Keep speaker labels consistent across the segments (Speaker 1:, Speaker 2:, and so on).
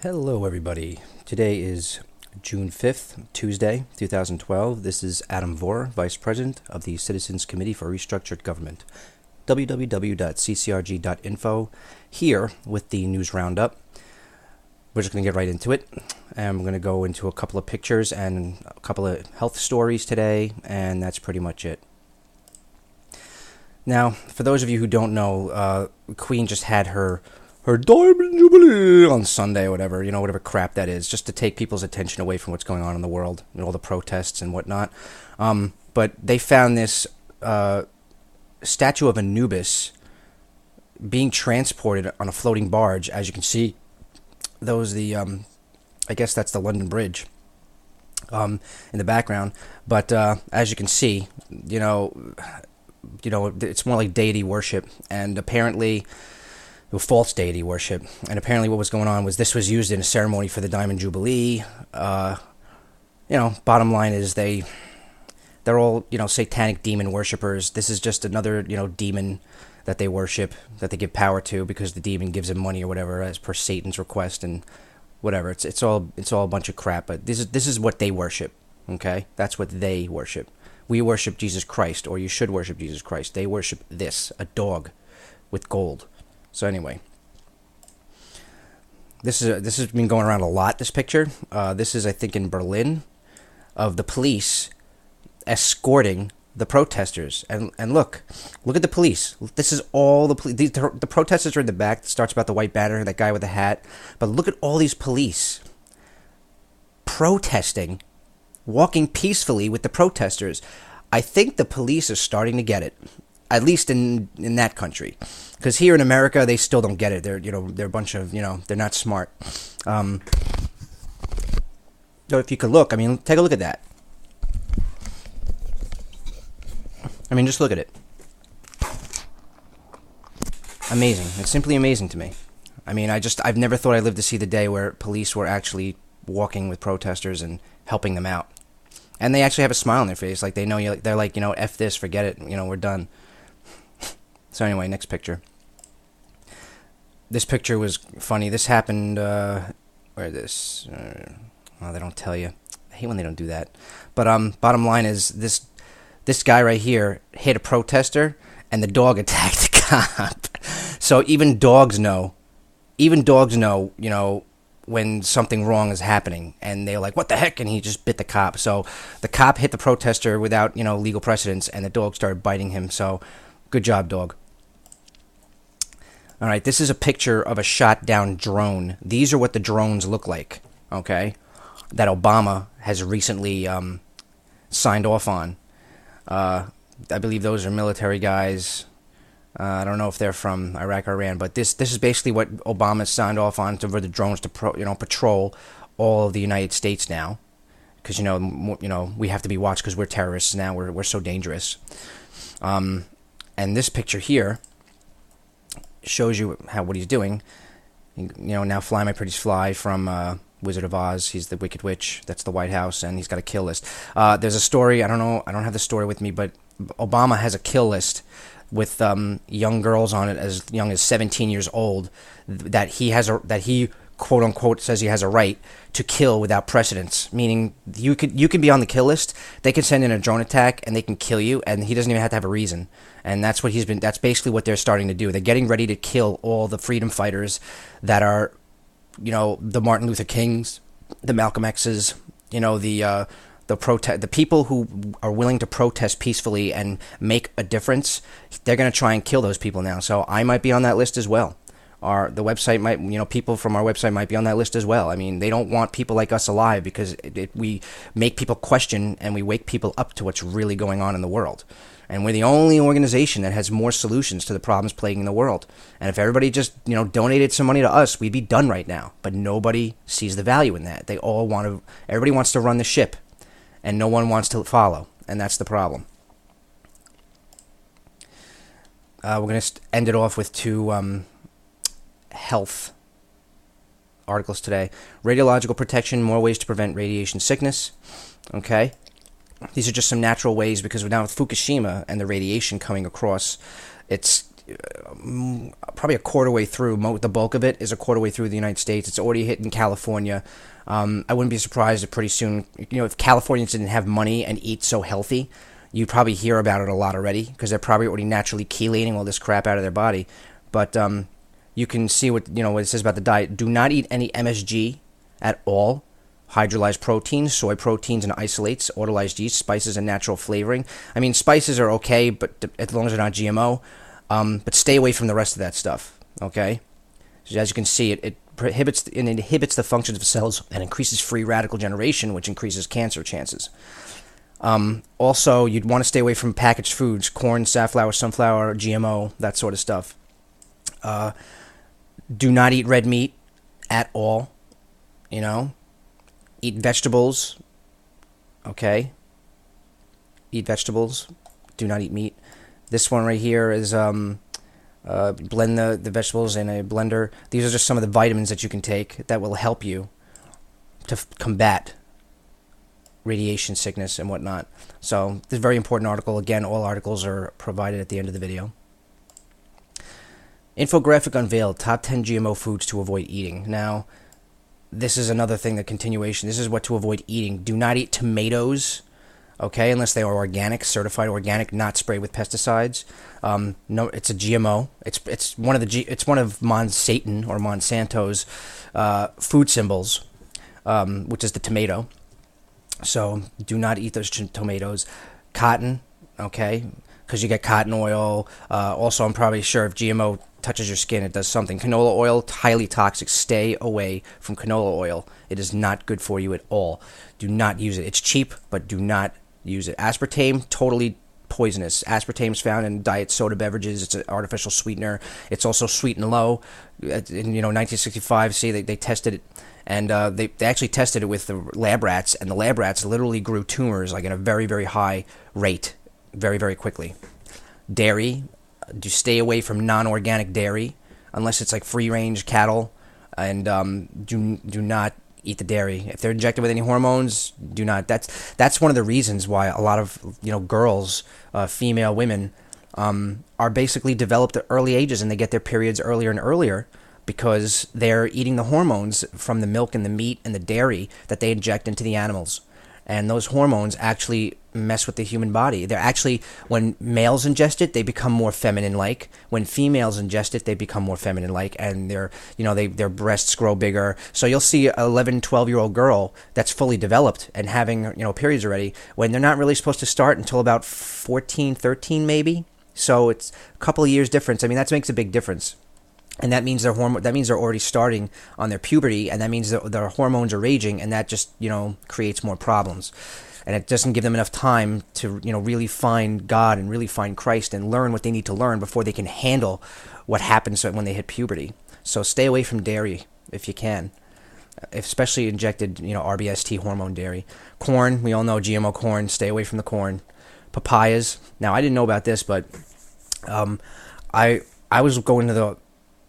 Speaker 1: Hello, everybody. Today is June 5th, Tuesday, 2012. This is Adam Vore, Vice President of the Citizens Committee for Restructured Government. www.ccrg.info. Here with the news roundup. We're just going to get right into it. And we're going to go into a couple of pictures and a couple of health stories today, and that's pretty much it. Now, for those of you who don't know, Queen just had her Diamond Jubilee on Sunday or whatever, whatever crap that is, just to take people's attention away from what's going on in the world, all the protests and whatnot. But they found this statue of Anubis being transported on a floating barge. As you can see, I guess that's the London Bridge in the background. But as you can see, it's more like deity worship, and apparently false deity worship. And apparently what was going on was this was used in a ceremony for the Diamond Jubilee. Bottom line is they're all, satanic demon worshippers. This is just another, demon that they worship, that they give power to because the demon gives them money or whatever as per Satan's request and whatever. It's all a bunch of crap, but this is what they worship. Okay? That's what they worship. We worship Jesus Christ, or you should worship Jesus Christ. They worship this, a dog with gold. So anyway, this has been going around a lot, this picture. This is, I think, in Berlin, of the police escorting the protesters. And look at the police. This is all the police. The protesters are in the back. It starts about the white banner, that guy with the hat. But look at all these police protesting, walking peacefully with the protesters. I think the police are starting to get it. At least in that country, because here in America they still don't get it. They're a bunch of they're not smart. So if you could look, take a look at that. Just look at it. Amazing. It's simply amazing to me. I've never thought I'd live to see the day where police were actually walking with protesters and helping them out, and they actually have a smile on their face, like they know they're like F this, forget it, we're done. So anyway, next picture. This picture was funny. This happened, they don't tell you. I hate when they don't do that. But bottom line is this guy right here hit a protester, and the dog attacked the cop. So even dogs know, when something wrong is happening, and they're like, what the heck? And he just bit the cop. So the cop hit the protester without, legal precedence, and the dog started biting him. So good job, dog. All right, this is a picture of a shot-down drone. These are what the drones look like, okay, that Obama has recently signed off on. I believe those are military guys. I don't know if they're from Iraq or Iran, but this is basically what Obama signed off on for the drones to patrol all of the United States now, because we have to be watched because we're terrorists now. We're so dangerous. And this picture here shows you what he's doing. Now Fly My Pretties Fly from Wizard of Oz. He's the Wicked Witch. That's the White House, and he's got a kill list. There's a story. I don't have the story with me, but Obama has a kill list with young girls on it as young as 17 years old that he quote unquote says he has a right to kill without precedence, meaning you can be on the kill list, they can send in a drone attack and they can kill you, and he doesn't even have to have a reason. And that's basically what they're starting to do. They're getting ready to kill all the freedom fighters that are the Martin Luther Kings, the Malcolm X's, the people who are willing to protest peacefully and make a difference. They're going to try and kill those people now. So I might be on that list as well. The website might, people from our website might be on that list as well. They don't want people like us alive because we make people question and we wake people up to what's really going on in the world. And we're the only organization that has more solutions to the problems plaguing the world. And if everybody just, donated some money to us, we'd be done right now. But nobody sees the value in that. Everybody wants to run the ship, and no one wants to follow. And that's the problem. We're going to end it off with two health articles today. Radiological protection, more ways to prevent radiation sickness. Okay. These are just some natural ways, because now with Fukushima and the radiation coming across, it's probably a quarter way through. The bulk of it is a quarter way through the United States. It's already hit in California. I wouldn't be surprised if pretty soon, if Californians didn't have money and eat so healthy, you'd probably hear about it a lot already, because they're probably already naturally chelating all this crap out of their body. But you can see what it says about the diet. Do not eat any MSG at all. Hydrolyzed proteins, soy proteins and isolates, autolyzed yeast, spices, and natural flavoring. I mean, spices are okay, but as long as they're not GMO. But stay away from the rest of that stuff. Okay. So as you can see, it inhibits the functions of cells and increases free radical generation, which increases cancer chances. Also, you'd want to stay away from packaged foods: corn, safflower, sunflower, GMO, that sort of stuff. Do not eat red meat at all. Eat vegetables. Okay. Eat vegetables. Do not eat meat. This one right here is blend the vegetables in a blender. These are just some of the vitamins that you can take that will help you to combat radiation sickness and whatnot. So this is a very important article. Again, all articles are provided at the end of the video. Infographic unveiled: top 10 GMO foods to avoid eating. Now, this is another thing, the continuation. This is what to avoid eating. Do not eat tomatoes, okay, unless they are organic, certified organic, not sprayed with pesticides. No, it's a GMO. It's one of Monsanto's food symbols, which is the tomato. So do not eat those tomatoes. Cotton, okay, because you get cotton oil. Also, I'm probably sure if GMO touches your skin, it does something. Canola oil, highly toxic. Stay away from canola oil. It is not good for you at all. Do not use it. It's cheap, but do not use it. Aspartame, totally poisonous. Aspartame is found in diet soda beverages. It's an artificial sweetener. It's also sweet and low. In 1965, see, they tested it, and they actually tested it with the lab rats, and the lab rats literally grew tumors like at a very, very high rate, very, very quickly. Dairy. Do stay away from non-organic dairy unless it's like free-range cattle, and do not eat the dairy. If they're injected with any hormones, do not. That's one of the reasons why a lot of girls, female women, are basically developed at early ages, and they get their periods earlier and earlier because they're eating the hormones from the milk and the meat and the dairy that they inject into the animals. And those hormones actually mess with the human body. They're actually, when males ingest it, they become more feminine-like. When females ingest it, they become more feminine-like, and their breasts grow bigger. So you'll see an 11, 12-year-old girl that's fully developed and having periods already when they're not really supposed to start until about 14, 13 maybe. So it's a couple of years difference. I mean, that makes a big difference. And that means they're already starting on their puberty, and that means their hormones are raging, and that just creates more problems, and it doesn't give them enough time to really find God and really find Christ and learn what they need to learn before they can handle what happens when they hit puberty. So stay away from dairy if you can, especially injected RBST hormone dairy. Corn, we all know GMO corn. Stay away from the corn. Papayas. Now I didn't know about this, but I was going to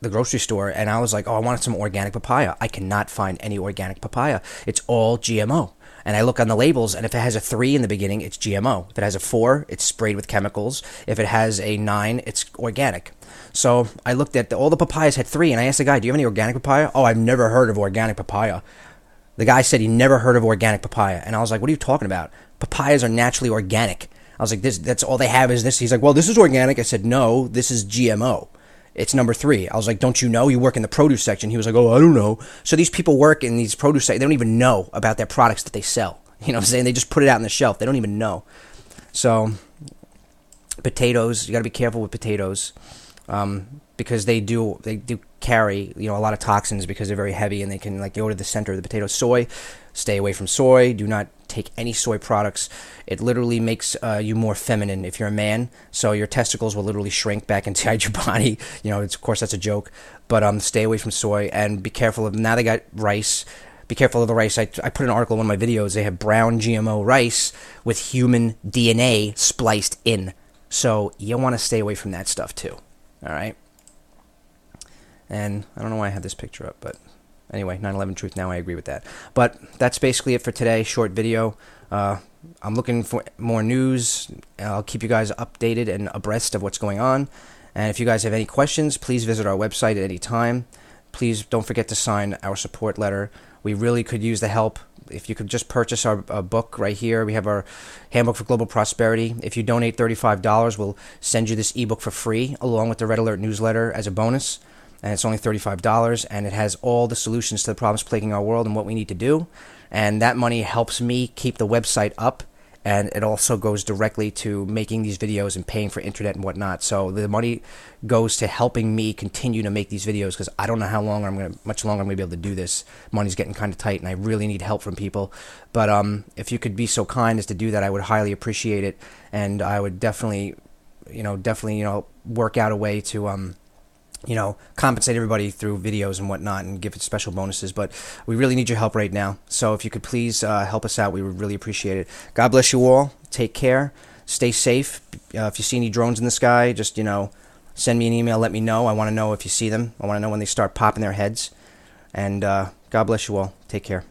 Speaker 1: the grocery store, and I was like, I wanted some organic papaya. I cannot find any organic papaya. It's all GMO. And I look on the labels, and if it has a 3 in the beginning, it's GMO. If it has a 4, it's sprayed with chemicals. If it has a 9, it's organic. So I looked at all the papayas had 3, and I asked the guy, do you have any organic papaya? Oh, I've never heard of organic papaya. The guy said he never heard of organic papaya. And I was like, what are you talking about? Papayas are naturally organic. I was like, that's all they have is this. He's like, well, this is organic. I said, no, this is GMO. It's number 3. I was like, don't you know? You work in the produce section. He was like, oh, I don't know. So these people work in these produce sections. They don't even know about their products that they sell. You know what I'm saying? They just put it out on the shelf. They don't even know. So potatoes, you got to be careful with potatoes because they do carry a lot of toxins because they're very heavy and they can go to the center of the potato. Soy, stay away from soy. Do not take any soy products. It literally makes you more feminine if you're a man. So your testicles will literally shrink back inside your body. Of course that's a joke, but stay away from soy and be careful of. Now they got rice. Be careful of the rice. I put an article in one of my videos. They have brown GMO rice with human DNA spliced in. So you want to stay away from that stuff too. All right. And I don't know why I have this picture up, but anyway, 9/11 Truth Now, I agree with that. But that's basically it for today. Short video. I'm looking for more news. I'll keep you guys updated and abreast of what's going on. And if you guys have any questions, please visit our website at any time. Please don't forget to sign our support letter. We really could use the help. If you could just purchase our book right here. We have our Handbook for Global Prosperity. If you donate $35, we'll send you this ebook for free along with the Red Alert newsletter as a bonus. And it's only $35, and it has all the solutions to the problems plaguing our world and what we need to do. And that money helps me keep the website up, and it also goes directly to making these videos and paying for internet and whatnot. So the money goes to helping me continue to make these videos, because I don't know how long much longer I'm going to be able to do this. Money's getting kind of tight, and I really need help from people. But if you could be so kind as to do that, I would highly appreciate it, and I would definitely work out a way to compensate everybody through videos and whatnot and give it special bonuses. But we really need your help right now. So if you could please help us out, we would really appreciate it. God bless you all. Take care. Stay safe. If you see any drones in the sky, just, send me an email. Let me know. I want to know if you see them. I want to know when they start popping their heads. And God bless you all. Take care.